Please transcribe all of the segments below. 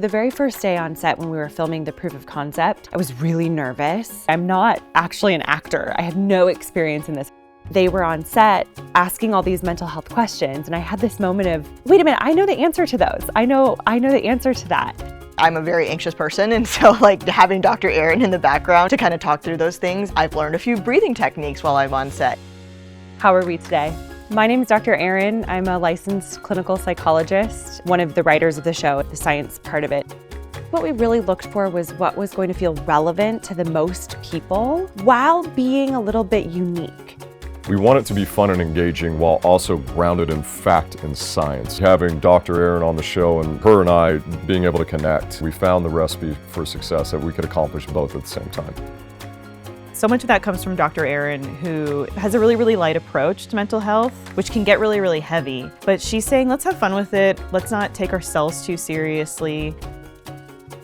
The very first day on set when we were filming the proof of concept, I was really nervous. I'm not actually an actor. I have no experience in this. They were on set asking all these mental health questions, and I had this moment of, wait a minute, I know the answer to those. I know the answer to that. I'm a very anxious person, and so like having Dr. Erin in the background to kind of talk through those things. I've learned a few breathing techniques while I'm on set. How are we today? My name is Dr. Erin. I'm a licensed clinical psychologist, one of the writers of the show, the science part of it. What we really looked for was what was going to feel relevant to the most people while being a little bit unique. We want it to be fun and engaging while also grounded in fact and science. Having Dr. Erin on the show and her and I being able to connect, we found the recipe for success that we could accomplish both at the same time. So much of that comes from Dr. Erin, who has a really, really light approach to mental health, which can get really, really heavy. But she's saying, let's have fun with it. Let's not take ourselves too seriously.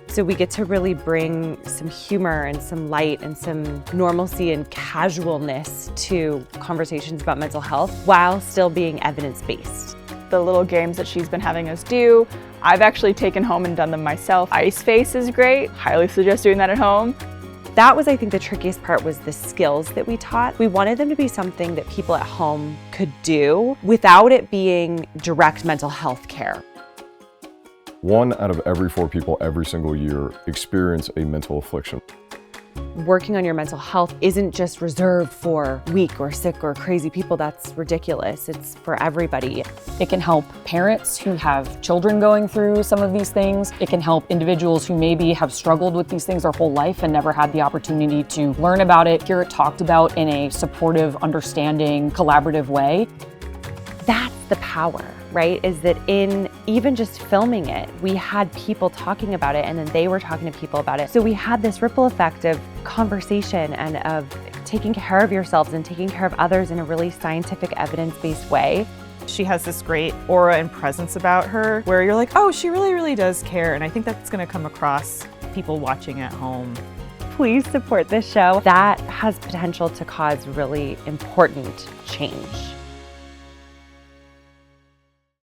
So we get to really bring some humor and some light and some normalcy and casualness to conversations about mental health while still being evidence-based. The little games that she's been having us do, I've actually taken home and done them myself. Ice face is great. Highly suggest doing that at home. That was, I think, the trickiest part was the skills that we taught. We wanted them to be something that people at home could do without it being direct mental health care. 1 out of every 4 people every single year experience a mental affliction. Working on your mental health isn't just reserved for weak or sick or crazy people. That's ridiculous. It's for everybody. It can help parents who have children going through some of these things. It can help individuals who maybe have struggled with these things their whole life and never had the opportunity to learn about it, hear it talked about in a supportive, understanding, collaborative way. That's the power, right? Is that in even just filming it, we had people talking about it and then they were talking to people about it. So we had this ripple effect of conversation and of taking care of yourselves and taking care of others in a really scientific, evidence-based way. She has this great aura and presence about her where you're like, oh, she really, really does care. And I think that's going to come across people watching at home. Please support this show. That has potential to cause really important change.